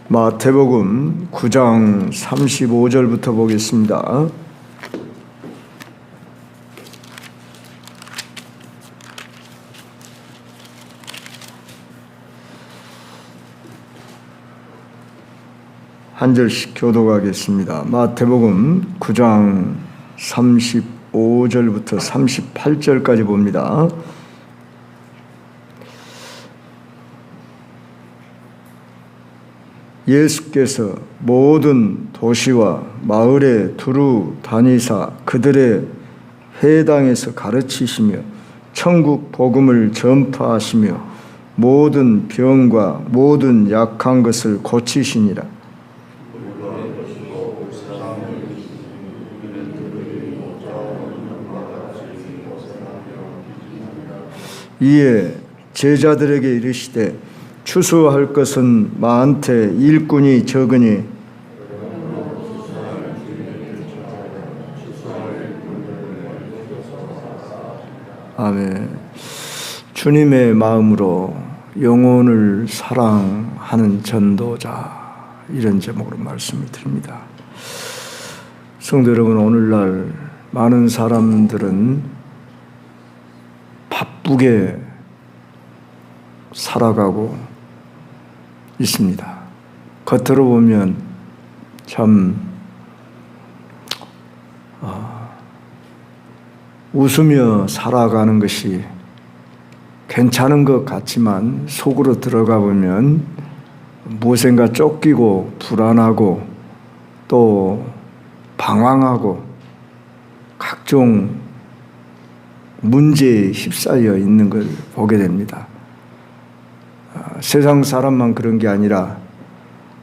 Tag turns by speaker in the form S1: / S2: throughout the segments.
S1: 마태복음 9장 35절부터 보겠습니다. 한 절씩 교독하겠습니다. 마태복음 9장 35절부터 38절까지 봅니다. 예수께서 모든 도시와 마을에 두루 다니사 그들의 회당에서 가르치시며 천국 복음을 전파하시며 모든 병과 모든 약한 것을 고치시니라. 이에 제자들에게 이르시되 추수할 것은 많되 일꾼이 적으니 아멘. 주님의 마음으로 영혼을 사랑하는 전도자, 이런 제목으로 말씀을 드립니다. 성도 여러분, 오늘날 많은 사람들은 바쁘게 살아가고 있습니다. 겉으로 보면 참 웃으며 살아가는 것이 괜찮은 것 같지만 속으로 들어가 보면 무엇인가 쫓기고 불안하고 또 방황하고 각종 문제에 휩싸여 있는 걸 보게 됩니다. 세상 사람만 그런 게 아니라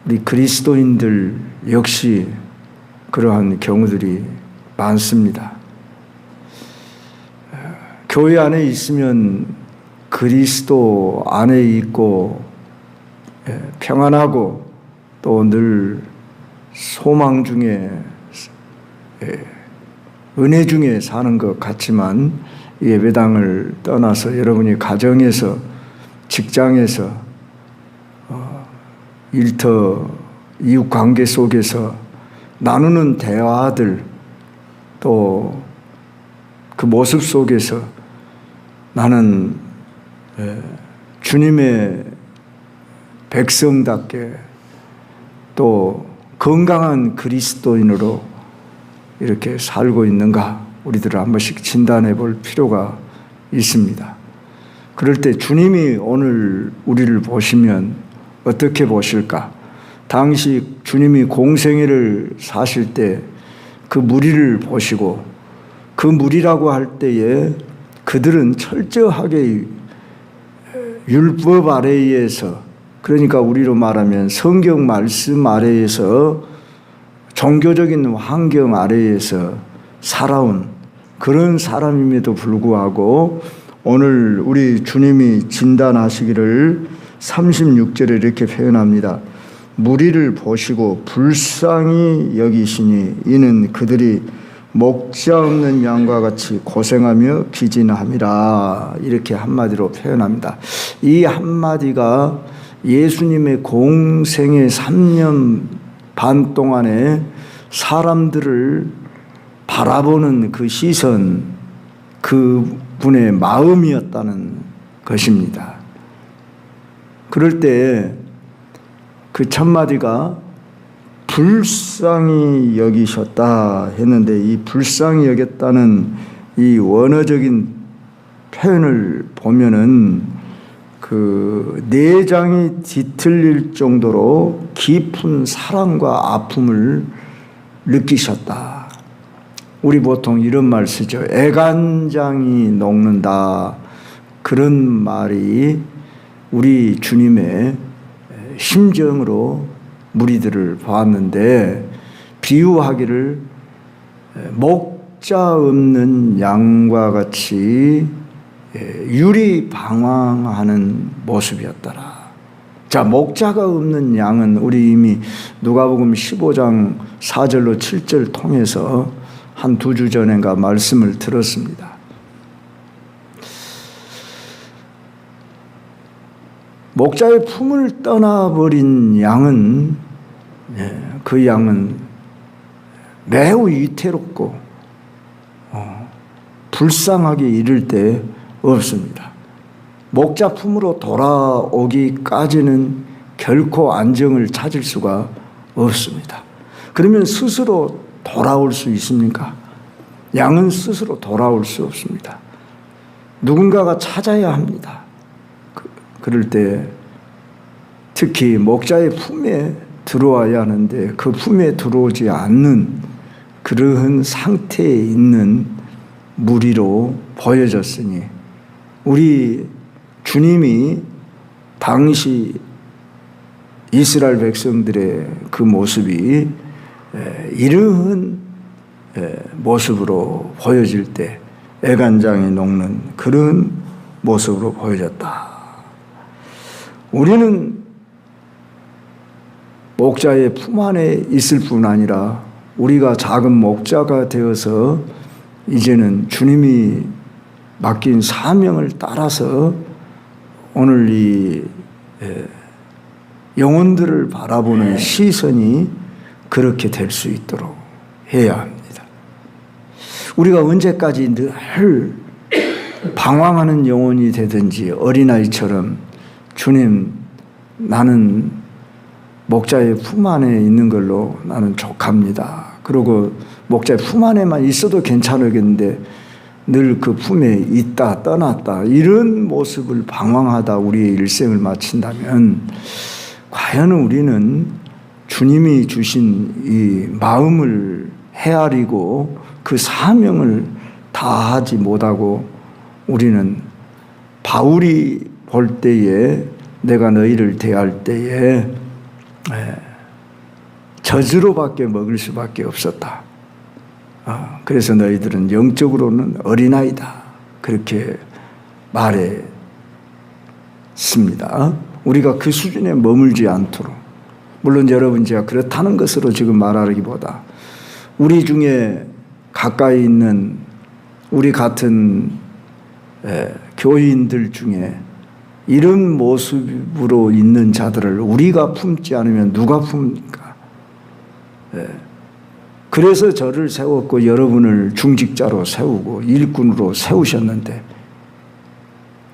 S1: 우리 그리스도인들 역시 그러한 경우들이 많습니다. 교회 안에 있으면 그리스도 안에 있고 평안하고 또 늘 소망 중에 은혜 중에 사는 것 같지만 예배당을 떠나서 여러분이 가정에서 직장에서 일터 이웃관계 속에서 나누는 대화들 또 그 모습 속에서 나는 주님의 백성답게 또 건강한 그리스도인으로 이렇게 살고 있는가, 우리들은 한 번씩 진단해 볼 필요가 있습니다. 그럴 때 주님이 오늘 우리를 보시면 어떻게 보실까? 당시 주님이 공생애를 사실 때 그 무리를 보시고 그 무리라고 할 때에 그들은 철저하게 율법 아래에서, 그러니까 우리로 말하면 성경 말씀 아래에서 종교적인 환경 아래에서 살아온 그런 사람임에도 불구하고 오늘 우리 주님이 진단하시기를 36절에 이렇게 표현합니다. 무리를 보시고 불쌍히 여기시니 이는 그들이 목자 없는 양과 같이 고생하며 기진함이라, 이렇게 한마디로 표현합니다. 이 한마디가 예수님의 공생의 3년 반 동안에 사람들을 바라보는 그 시선, 그 분의 마음이었다는 것입니다. 그럴 때 그 첫마디가 불쌍히 여기셨다 했는데, 이 불쌍히 여겼다는 이 원어적인 표현을 보면은 그 내장이 뒤틀릴 정도로 깊은 사랑과 아픔을 느끼셨다. 우리 보통 이런 말 쓰죠. 애간장이 녹는다. 그런 말이 우리 주님의 심정으로 무리들을 보았는데, 비유하기를 목자 없는 양과 같이 유리방황하는 모습이었더라. 자, 목자가 없는 양은 우리 이미 누가복음 15장 4절로 7절 통해서 한 두 주 전인가 말씀을 들었습니다. 목자의 품을 떠나버린 양은, 그 양은 매우 위태롭고 불쌍하게 이를 데 없습니다. 목자 품으로 돌아오기까지는 결코 안정을 찾을 수가 없습니다. 그러면 스스로 돌아올 수 있습니까? 양은 스스로 돌아올 수 없습니다. 누군가가 찾아야 합니다. 그럴 때 특히 목자의 품에 들어와야 하는데 그 품에 들어오지 않는 그러한 상태에 있는 무리로 보여졌으니, 우리 주님이 당시 이스라엘 백성들의 그 모습이 이러한 모습으로 보여질 때 애간장에 녹는 그런 모습으로 보여졌다. 우리는 목자의 품 안에 있을 뿐 아니라 우리가 작은 목자가 되어서 이제는 주님이 맡긴 사명을 따라서 오늘 이 영혼들을 바라보는 시선이 그렇게 될 수 있도록 해야 합니다. 우리가 언제까지 늘 방황하는 영혼이 되든지 어린아이처럼 주님, 나는 목자의 품 안에 있는 걸로 나는 족합니다. 그리고 목자의 품 안에만 있어도 괜찮겠는데 늘 그 품에 있다 떠났다 이런 모습을 방황하다 우리의 일생을 마친다면 과연 우리는 주님이 주신 이 마음을 헤아리고 그 사명을 다하지 못하고 우리는 바울이 볼 때에 내가 너희를 대할 때에 젖으로밖에 먹을 수밖에 없었다. 그래서 너희들은 영적으로는 어린아이다. 그렇게 말했습니다. 우리가 그 수준에 머물지 않도록. 물론 여러분 제가 그렇다는 것으로 지금 말하기보다 우리 중에 가까이 있는 우리 같은 교인들 중에 이런 모습으로 있는 자들을 우리가 품지 않으면 누가 품습니까? 그래서 저를 세웠고 여러분을 중직자로 세우고 일꾼으로 세우셨는데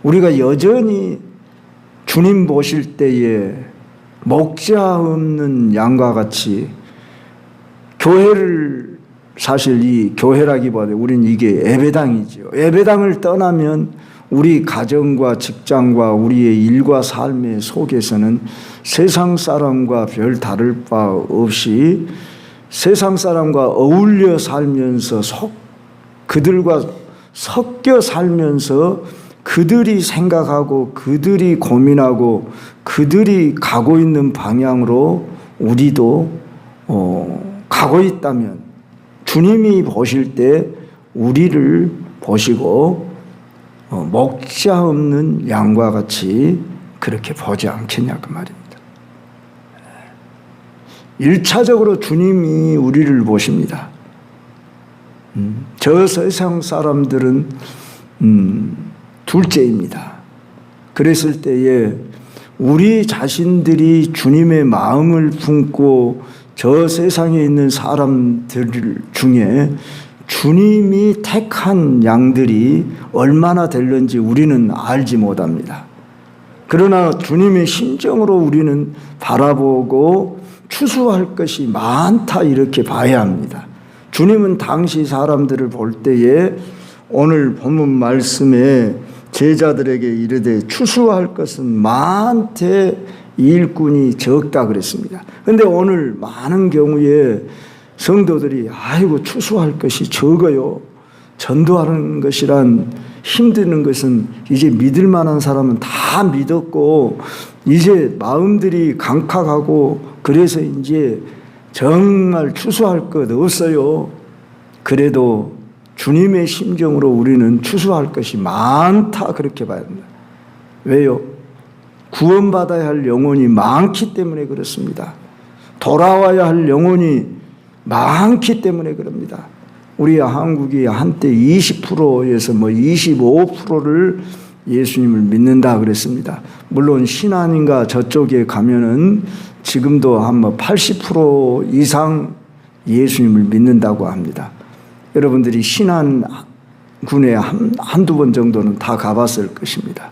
S1: 우리가 여전히 주님 보실 때에 목자 없는 양과 같이 교회를, 사실 이 교회라기보다 우리는 이게 예배당이죠. 예배당을 떠나면 우리 가정과 직장과 우리의 일과 삶의 속에서는 세상 사람과 별 다를 바 없이 세상 사람과 어울려 살면서 그들과 섞여 살면서 그들이 생각하고 그들이 고민하고 그들이 가고 있는 방향으로 우리도 가고 있다면 주님이 보실 때 우리를 보시고 목자 없는 양과 같이 그렇게 보지 않겠냐 그 말입니다. 1차적으로 주님이 우리를 보십니다. 저 세상 사람들은 둘째입니다. 그랬을 때에 우리 자신들이 주님의 마음을 품고 저 세상에 있는 사람들 중에 주님이 택한 양들이 얼마나 될는지 우리는 알지 못합니다. 그러나 주님의 심정으로 우리는 바라보고 추수할 것이 많다 이렇게 봐야 합니다. 주님은 당시 사람들을 볼 때에 오늘 본문 말씀에 제자들에게 이르되 추수할 것은 많되 일꾼이 적다 그랬습니다. 그런데 오늘 많은 경우에 성도들이 아이고 추수할 것이 적어요. 전도하는 것이란 힘드는 것은 이제 믿을 만한 사람은 다 믿었고 이제 마음들이 강팍하고 그래서 이제 정말 추수할 것 없어요. 그래도 주님의 심정으로 우리는 추수할 것이 많다 그렇게 봐야 합니다. 왜요? 구원받아야 할 영혼이 많기 때문에 그렇습니다. 돌아와야 할 영혼이 많기 때문에 그럽니다. 우리 한국이 한때 20%에서 25%를 예수님을 믿는다 그랬습니다. 물론 신안인가 저쪽에 가면은 지금도 한 80% 이상 예수님을 믿는다고 합니다. 여러분들이 신안군에 한두 번 정도는 다 가봤을 것입니다.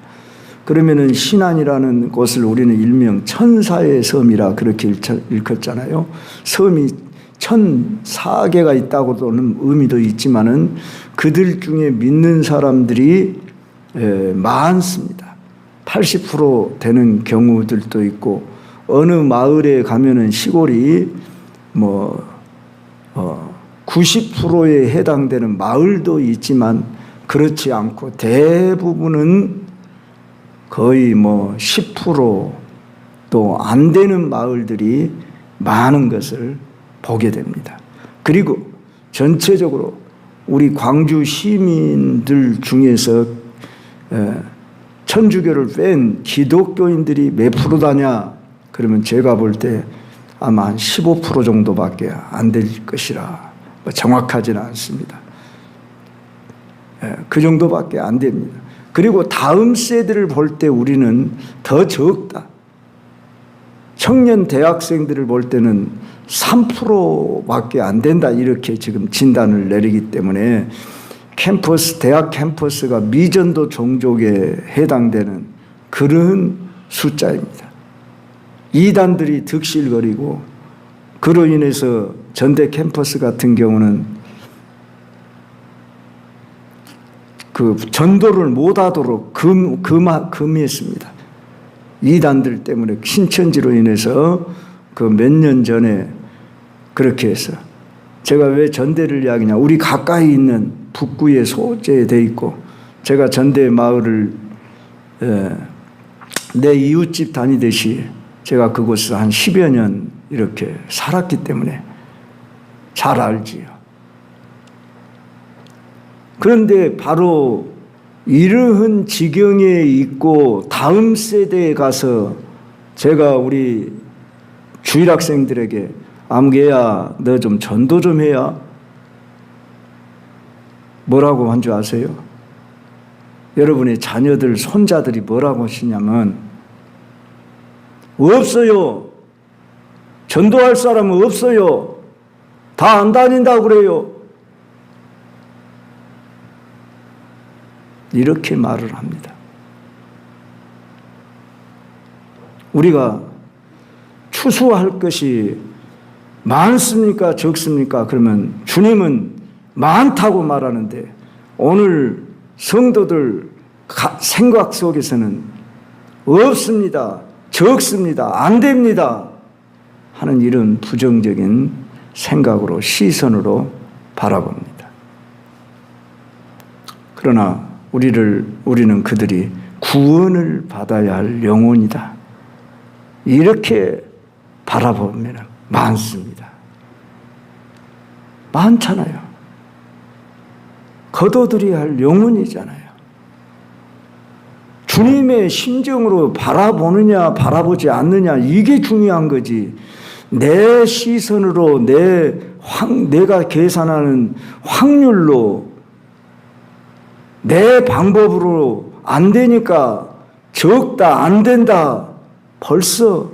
S1: 그러면은 신안이라는 곳을 우리는 일명 천사의 섬이라 그렇게 일컫잖아요. 섬이 1004개가 있다고도는 의미도 있지만은 그들 중에 믿는 사람들이 많습니다. 80% 되는 경우들도 있고, 어느 마을에 가면은 시골이 90%에 해당되는 마을도 있지만 그렇지 않고 대부분은 거의 10%도 안 되는 마을들이 많은 것을 보게 됩니다. 그리고 전체적으로 우리 광주 시민들 중에서 천주교를 뺀 기독교인들이 몇 프로다냐? 그러면 제가 볼 때 아마 한 15% 정도밖에 안 될 것이라, 정확하지는 않습니다. 그 정도밖에 안 됩니다. 그리고 다음 세대를 볼 때 우리는 더 적다. 청년 대학생들을 볼 때는 3%밖에 안 된다, 이렇게 지금 진단을 내리기 때문에 대학 캠퍼스가 미전도 종족에 해당되는 그런 숫자입니다. 이단들이 득실거리고, 그로 인해서 전대 캠퍼스 같은 경우는 그 전도를 못하도록 금했습니다. 이단들 때문에 신천지로 인해서 그 몇 년 전에 그렇게 해서, 제가 왜 전대를 이야기냐, 우리 가까이 있는 북구에 소재되어 있고, 제가 전대 마을을 내 이웃집 다니듯이 제가 그곳을 한 10여 년 이렇게 살았기 때문에 잘 알지요. 그런데 바로 이러한 지경에 있고 다음 세대에 가서 제가 우리 주일학생들에게 암개야, 너 좀 전도 좀 해야, 뭐라고 한 줄 아세요? 여러분의 자녀들, 손자들이 뭐라고 하시냐면, 없어요. 전도할 사람은 없어요. 다 안 다닌다고 그래요. 이렇게 말을 합니다. 우리가 추수할 것이 많습니까? 적습니까? 그러면 주님은 많다고 말하는데, 오늘 성도들 생각 속에서는 없습니다, 적습니다, 안 됩니다 하는 이런 부정적인 생각으로, 시선으로 바라봅니다. 그러나 우리는 그들이 구원을 받아야 할 영혼이다, 이렇게 바라보면 많습니다. 많잖아요. 거둬들여야 할 영혼이잖아요. 주님의 심정으로 바라보느냐 바라보지 않느냐, 이게 중요한 거지. 내 시선으로 내가 계산하는 확률로 내 방법으로 안 되니까 적다, 안 된다, 벌써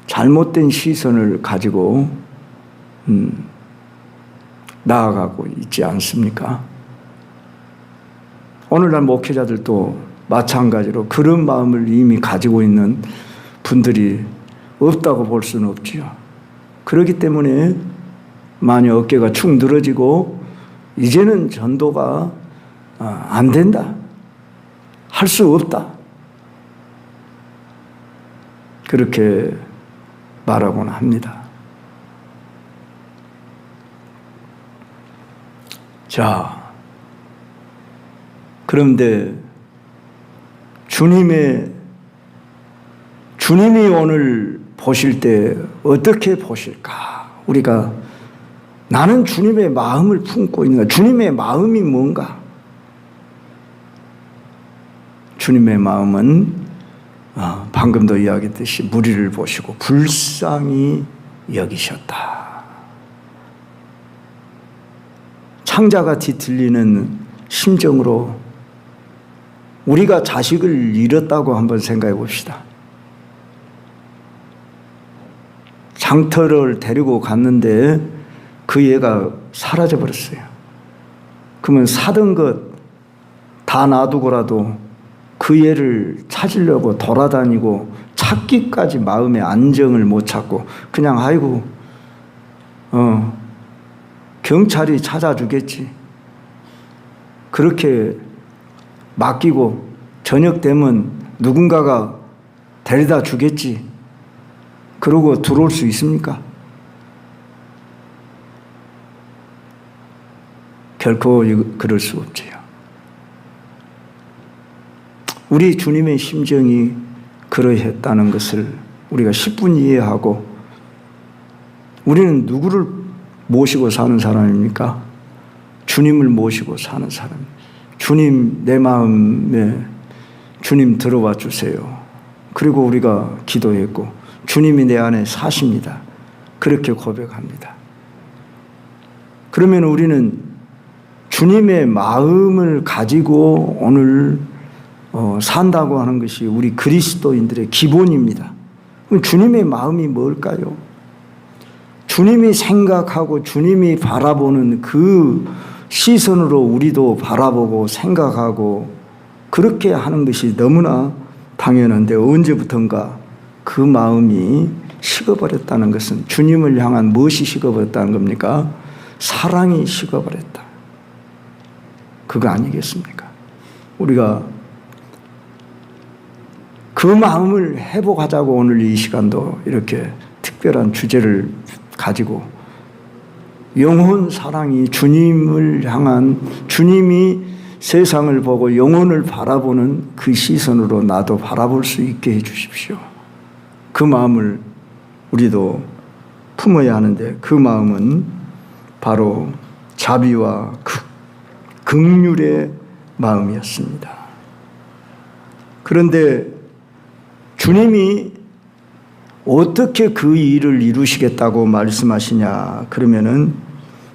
S1: 잘못된 시선을 가지고 나아가고 있지 않습니까? 오늘날 목회자들도 마찬가지로 그런 마음을 이미 가지고 있는 분들이 없다고 볼 수는 없지요. 그렇기 때문에 많이 어깨가 축 늘어지고, 이제는 전도가 안 된다, 할 수 없다, 그렇게 말하곤 합니다. 자, 그런데 주님이 오늘 보실 때 어떻게 보실까? 우리가 나는 주님의 마음을 품고 있는가? 주님의 마음이 뭔가? 주님의 마음은 방금도 이야기했듯이 무리를 보시고 불쌍히 여기셨다. 창자가 뒤틀리는 심정으로 우리가 자식을 잃었다고 한번 생각해 봅시다. 장터를 데리고 갔는데 그 애가 사라져 버렸어요. 그러면 사던 것 다 놔두고라도 그 애를 찾으려고 돌아다니고 찾기까지 마음의 안정을 못 찾고 그냥 아이고 경찰이 찾아주겠지. 그렇게 맡기고 저녁 되면 누군가가 데려다 주겠지. 그러고 들어올 수 있습니까? 결코 그럴 수 없지요. 우리 주님의 심정이 그러했다는 것을 우리가 10분 이해하고 우리는 누구를 모시고 사는 사람입니까? 주님을 모시고 사는 사람. 주님 내 마음에 주님 들어와 주세요. 그리고 우리가 기도했고 주님이 내 안에 사십니다. 그렇게 고백합니다. 그러면 우리는 주님의 마음을 가지고 오늘 산다고 하는 것이 우리 그리스도인들의 기본입니다. 그럼 주님의 마음이 뭘까요? 주님이 생각하고 주님이 바라보는 그 시선으로 우리도 바라보고 생각하고 그렇게 하는 것이 너무나 당연한데 언제부턴가 그 마음이 식어버렸다는 것은 주님을 향한 무엇이 식어버렸다는 겁니까? 사랑이 식어버렸다. 그거 아니겠습니까? 우리가 그 마음을 회복하자고 오늘 이 시간도 이렇게 특별한 주제를 가지고 영혼 사랑이 주님을 향한 주님이 세상을 보고 영혼을 바라보는 그 시선으로 나도 바라볼 수 있게 해 주십시오. 그 마음을 우리도 품어야 하는데 그 마음은 바로 자비와 긍휼의 마음이었습니다. 그런데 주님이 어떻게 그 일을 이루시겠다고 말씀하시냐 그러면은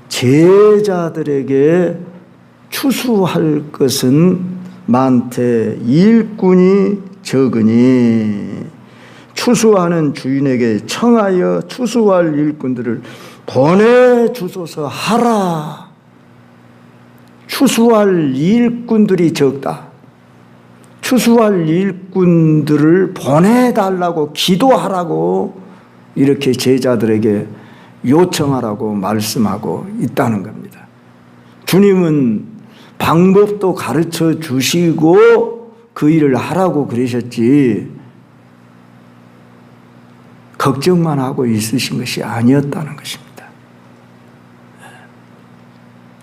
S1: 제자들에게 추수할 것은 많되 일꾼이 적으니 추수하는 주인에게 청하여 추수할 일꾼들을 보내주소서 하라. 추수할 일꾼들이 적다. 추수할 일꾼들을 보내달라고 기도하라고 이렇게 제자들에게 요청하라고 말씀하고 있다는 겁니다. 주님은 방법도 가르쳐 주시고 그 일을 하라고 그러셨지 걱정만 하고 있으신 것이 아니었다는 것입니다.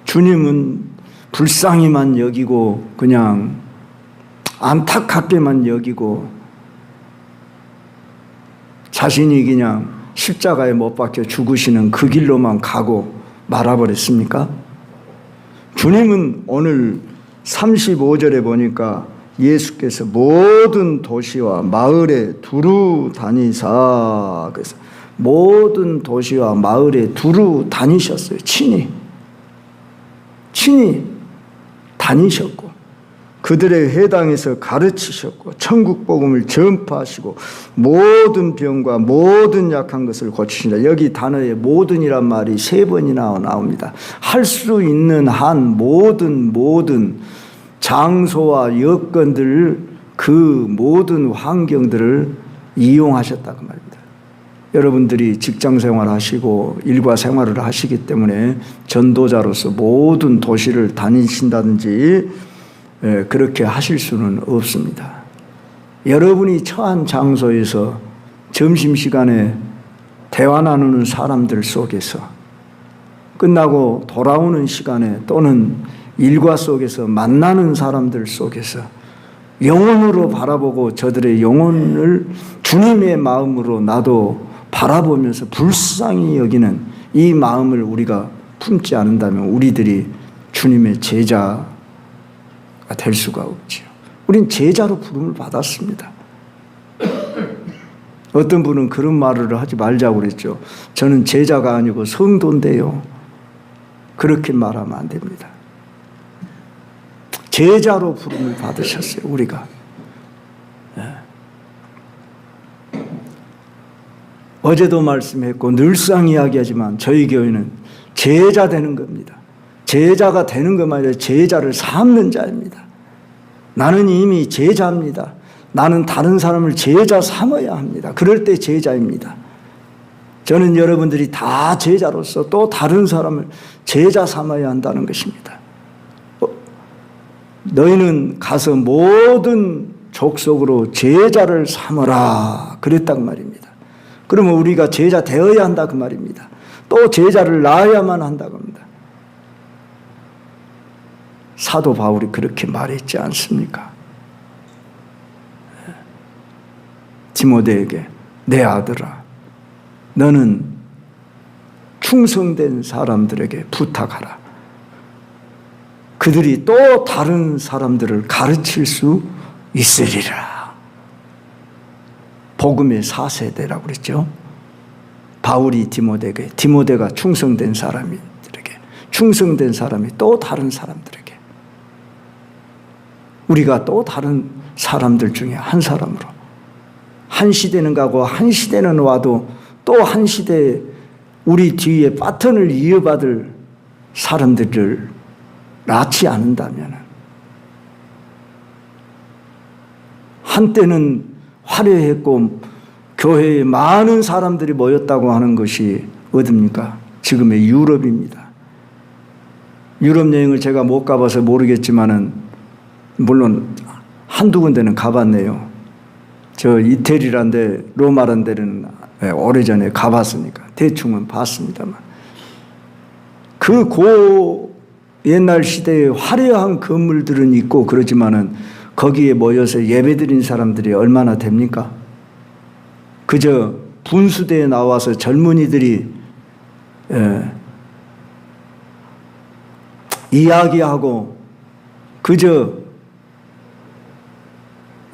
S1: 주님은 불쌍히만 여기고 그냥 안타깝게만 여기고 자신이 그냥 십자가에 못 박혀 죽으시는 그 길로만 가고 말아버렸습니까? 주님은 오늘 35절에 보니까 예수께서 모든 도시와 마을에 두루 다니사 그래서 모든 도시와 마을에 두루 다니셨어요. 친히 다니셨고 그들의 회당에서 가르치셨고 천국 복음을 전파하시고 모든 병과 모든 약한 것을 고치신다. 여기 단어에 모든이란 말이 3번이나 나옵니다. 할 수 있는 한 모든 장소와 여건들 그 모든 환경들을 이용하셨다고 말입니다. 여러분들이 직장 생활하시고 일과 생활을 하시기 때문에 전도자로서 모든 도시를 다니신다든지 그렇게 하실 수는 없습니다. 여러분이 처한 장소에서 점심시간에 대화 나누는 사람들 속에서 끝나고 돌아오는 시간에 또는 일과 속에서 만나는 사람들 속에서 영혼으로 바라보고 저들의 영혼을 주님의 마음으로 나도 바라보면서 불쌍히 여기는 이 마음을 우리가 품지 않는다면 우리들이 주님의 제자가 될 수가 없지요. 우린 제자로 부름을 받았습니다. 어떤 분은 그런 말을 하지 말자고 그랬죠. 저는 제자가 아니고 성도인데요. 그렇게 말하면 안 됩니다. 제자로 부름을 받으셨어요. 우리가. 어제도 말씀했고 늘상 이야기하지만 저희 교회는 제자 되는 겁니다. 제자가 되는 것만 아니라 제자를 삼는 자입니다. 나는 이미 제자입니다. 나는 다른 사람을 제자 삼아야 합니다. 그럴 때 제자입니다. 저는 여러분들이 다 제자로서 또 다른 사람을 제자 삼아야 한다는 것입니다. 너희는 가서 모든 족속으로 제자를 삼아라 그랬단 말입니다. 그러면 우리가 제자 되어야 한다 그 말입니다. 또 제자를 낳아야만 한다고 합니다. 사도 바울이 그렇게 말했지 않습니까? 디모데에게 내 아들아 너는 충성된 사람들에게 부탁하라. 그들이 또 다른 사람들을 가르칠 수 있으리라. 복음의 4세대라고 그랬죠. 바울이 디모데에게, 디모데가 충성된 사람들에게, 충성된 사람이 또 다른 사람들에게, 우리가 또 다른 사람들 중에 한 사람으로, 한 시대는 가고 한 시대는 와도 또 한 시대에 우리 뒤에 바톤을 이어받을 사람들을 낳지 않는다면, 한때는 화려했고 교회에 많은 사람들이 모였다고 하는 것이 어딥니까? 지금의 유럽입니다. 유럽 여행을 제가 못 가봐서 모르겠지만은 물론 한두 군데는 가봤네요. 저 이태리란데 로마란 데는 오래전에 가봤으니까 대충은 봤습니다만, 그 옛날 시대에 화려한 건물들은 있고 그러지만은 거기에 모여서 예배드린 사람들이 얼마나 됩니까? 그저 분수대에 나와서 젊은이들이 이야기하고 그저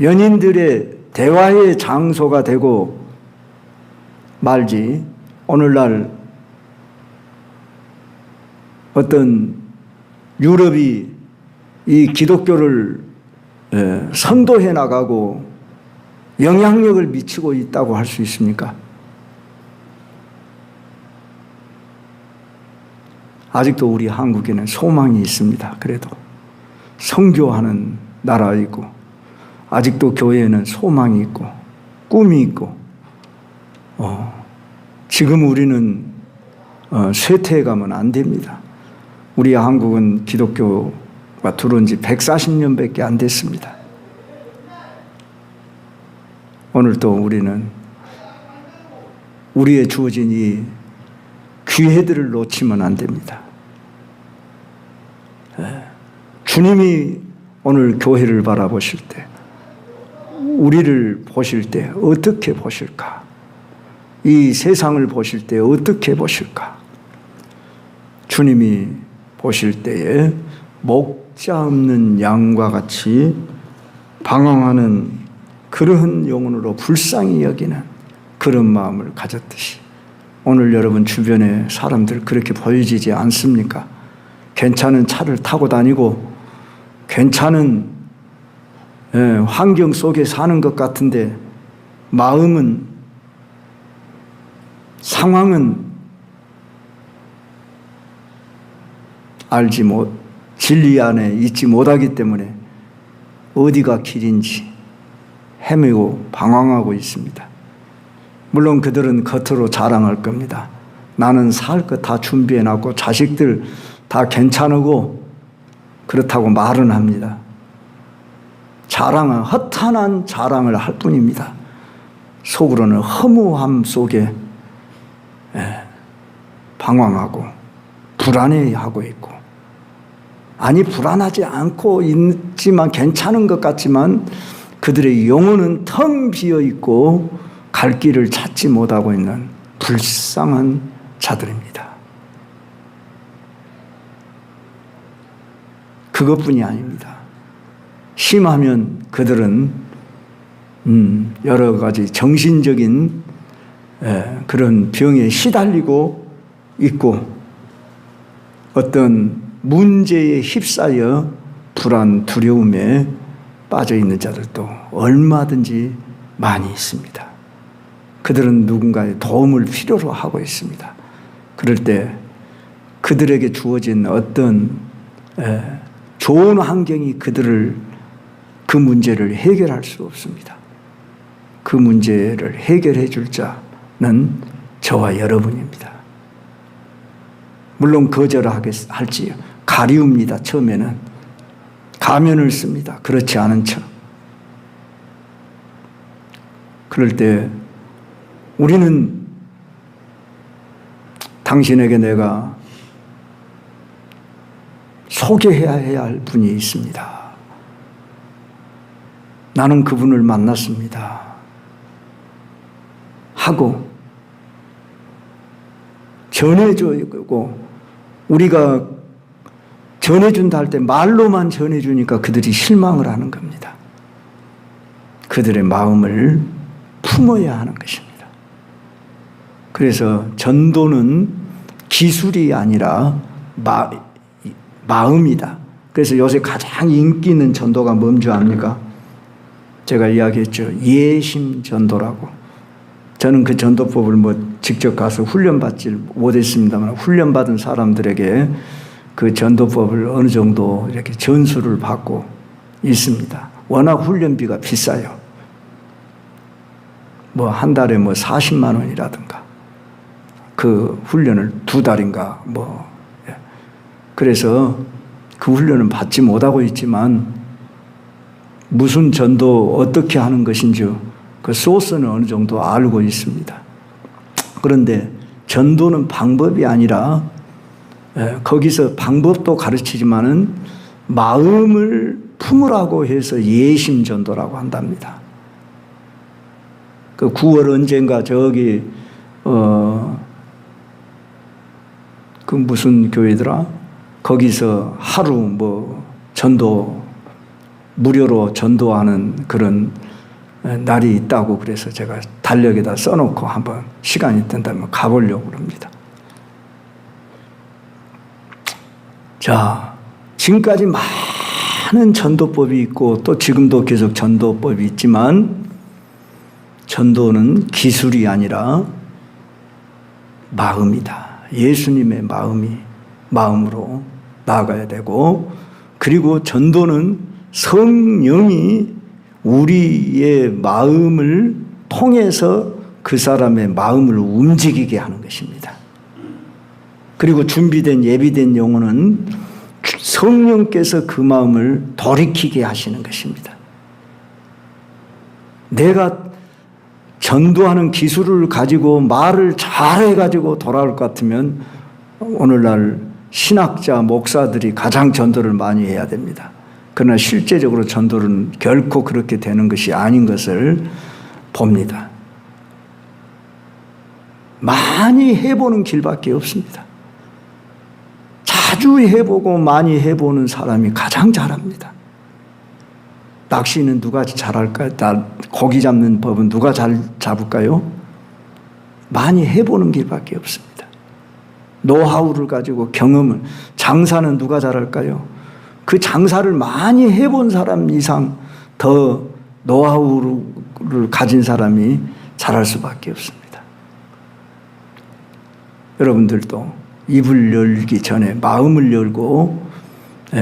S1: 연인들의 대화의 장소가 되고 말지, 오늘날 어떤 유럽이 이 기독교를 선도해 나가고 영향력을 미치고 있다고 할 수 있습니까? 아직도 우리 한국에는 소망이 있습니다. 그래도 선교하는 나라이고 아직도 교회에는 소망이 있고 꿈이 있고, 지금 우리는 쇠퇴해 가면 안 됩니다. 우리 한국은 기독교가 들어온 지 140년밖에 안 됐습니다. 오늘 또 우리는 우리의 주어진 이 기회들을 놓치면 안 됩니다. 주님이 오늘 교회를 바라보실 때, 우리를 보실 때 어떻게 보실까? 이 세상을 보실 때 어떻게 보실까? 주님이 보실 때에 목자 없는 양과 같이 방황하는 그러한 영혼으로 불쌍히 여기는 그런 마음을 가졌듯이 오늘 여러분 주변에 사람들 그렇게 보여지지 않습니까? 괜찮은 차를 타고 다니고 괜찮은 환경 속에 사는 것 같은데 마음은, 상황은 진리 안에 있지 못하기 때문에 어디가 길인지 헤매고 방황하고 있습니다. 물론 그들은 겉으로 자랑할 겁니다. 나는 살 것 다 준비해놨고 자식들 다 괜찮고 그렇다고 말은 합니다. 자랑은 허탄한 자랑을 할 뿐입니다. 속으로는 허무함 속에 방황하고 불안해하고 있고, 아니 불안하지 않고 있지만 괜찮은 것 같지만 그들의 영혼은 텅 비어 있고 갈 길을 찾지 못하고 있는 불쌍한 자들입니다. 그것뿐이 아닙니다. 심하면 그들은 여러 가지 정신적인 그런 병에 시달리고 있고 어떤 문제에 휩싸여 불안, 두려움에 빠져 있는 자들도 얼마든지 많이 있습니다. 그들은 누군가의 도움을 필요로 하고 있습니다. 그럴 때 그들에게 주어진 어떤 좋은 환경이 그 문제를 해결할 수 없습니다. 그 문제를 해결해 줄 자는 저와 여러분입니다. 물론 거절할지 가리웁니다. 처음에는 가면을 씁니다. 그렇지 않은 척. 그럴 때 우리는 당신에게 내가 소개해야 할 분이 있습니다. 나는 그분을 만났습니다. 하고 전해주고, 우리가 전해준다 할 때 말로만 전해주니까 그들이 실망을 하는 겁니다. 그들의 마음을 품어야 하는 것입니다. 그래서 전도는 기술이 아니라 마음이다. 그래서 요새 가장 인기 있는 전도가 뭔지 압니까? 제가 이야기했죠. 예심 전도라고. 저는 그 전도법을 직접 가서 훈련받지 못했습니다만 훈련받은 사람들에게 그 전도법을 어느 정도 이렇게 전수를 받고 있습니다. 워낙 훈련비가 비싸요. 뭐 한 달에 뭐 40만 원이라든가 그 훈련을 2달인가 뭐. 그래서 그 훈련은 받지 못하고 있지만 무슨 전도 어떻게 하는 것인지 그 소스는 어느 정도 알고 있습니다. 그런데 전도는 방법이 아니라 거기서 방법도 가르치지만은 마음을 품으라고 해서 예심 전도라고 한답니다. 그 9월 언젠가 저기 그 무슨 교회더라? 거기서 하루 뭐 전도 무료로 전도하는 그런 날이 있다고 그래서 제가 달력에다 써놓고 한번 시간이 된다면 가보려고 합니다. 자, 지금까지 많은 전도법이 있고 또 지금도 계속 전도법이 있지만 전도는 기술이 아니라 마음이다. 예수님의 마음으로 나아가야 되고, 그리고 전도는 성령이 우리의 마음을 통해서 그 사람의 마음을 움직이게 하는 것입니다. 그리고 준비된 예비된 영혼은 성령께서 그 마음을 돌이키게 하시는 것입니다. 내가 전도하는 기술을 가지고 말을 잘해가지고 돌아올 것 같으면 오늘날 신학자, 목사들이 가장 전도를 많이 해야 됩니다. 그러나 실제적으로 전도는 결코 그렇게 되는 것이 아닌 것을 봅니다. 많이 해보는 길밖에 없습니다. 자주 해보고 많이 해보는 사람이 가장 잘합니다. 낚시는 누가 잘할까요? 고기 잡는 법은 누가 잘 잡을까요? 많이 해보는 길밖에 없습니다. 노하우를 가지고 경험을, 장사는 누가 잘할까요? 그 장사를 많이 해본 사람 이상 더 노하우를 가진 사람이 잘할 수밖에 없습니다. 여러분들도 입을 열기 전에 마음을 열고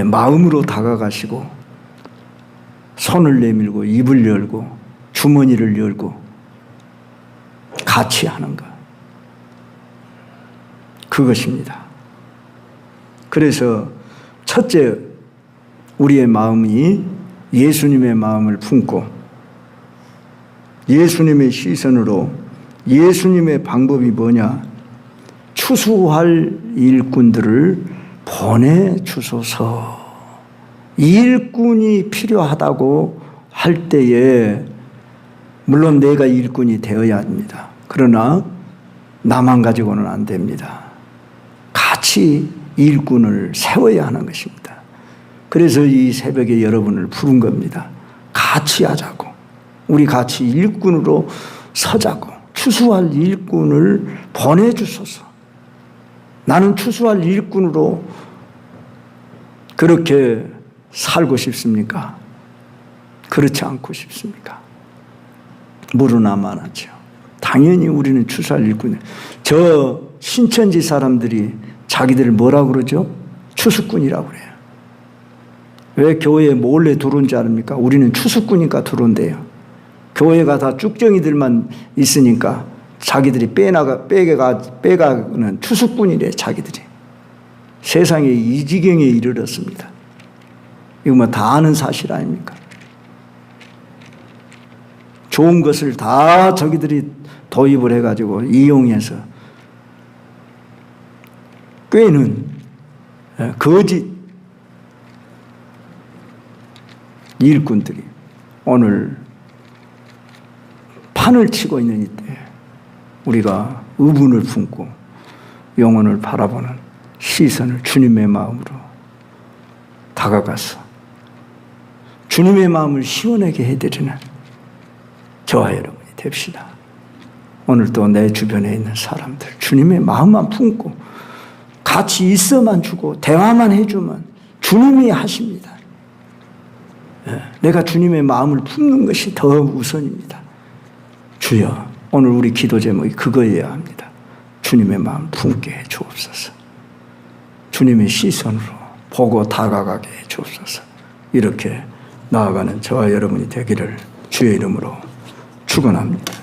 S1: 마음으로 다가가시고 손을 내밀고 입을 열고 주머니를 열고 같이 하는 것, 그것입니다. 그래서 첫째, 우리의 마음이 예수님의 마음을 품고 예수님의 시선으로, 예수님의 방법이 뭐냐? 추수할 일꾼들을 보내주소서. 일꾼이 필요하다고 할 때에 물론 내가 일꾼이 되어야 합니다. 그러나 나만 가지고는 안 됩니다. 같이 일꾼을 세워야 하는 것입니다. 그래서 이 새벽에 여러분을 부른 겁니다. 같이 하자고. 우리 같이 일꾼으로 서자고. 추수할 일꾼을 보내주소서. 나는 추수할 일꾼으로 그렇게 살고 싶습니까? 그렇지 않고 싶습니까? 물어나만 하죠. 당연히 우리는 추수할 일꾼이에요. 저 신천지 사람들이 자기들을 뭐라고 그러죠? 추수꾼이라고 그래요. 왜 교회에 몰래 들어온 줄 아닙니까? 우리는 추수꾼이니까 들어온대요. 교회가 다 쭉정이들만 있으니까 자기들이 빼가는 추수꾼이래, 자기들이. 세상에 이 지경에 이르렀습니다. 이거 뭐 다 아는 사실 아닙니까? 좋은 것을 다 저기들이 도입을 해가지고 이용해서 꽤는 거짓 일꾼들이 오늘 판을 치고 있는 이때 우리가 의분을 품고 영혼을 바라보는 시선을 주님의 마음으로 다가가서 주님의 마음을 시원하게 해드리는 저와 여러분이 됩시다. 오늘도 내 주변에 있는 사람들 주님의 마음만 품고 같이 있어만 주고 대화만 해주면 주님이 하십니다. 내가 주님의 마음을 품는 것이 더 우선입니다. 주여, 오늘 우리 기도 제목이 그거여야 합니다. 주님의 마음 품게 해 주옵소서. 주님의 시선으로 보고 다가가게 해 주옵소서. 이렇게 나아가는 저와 여러분이 되기를 주의 이름으로 축원합니다.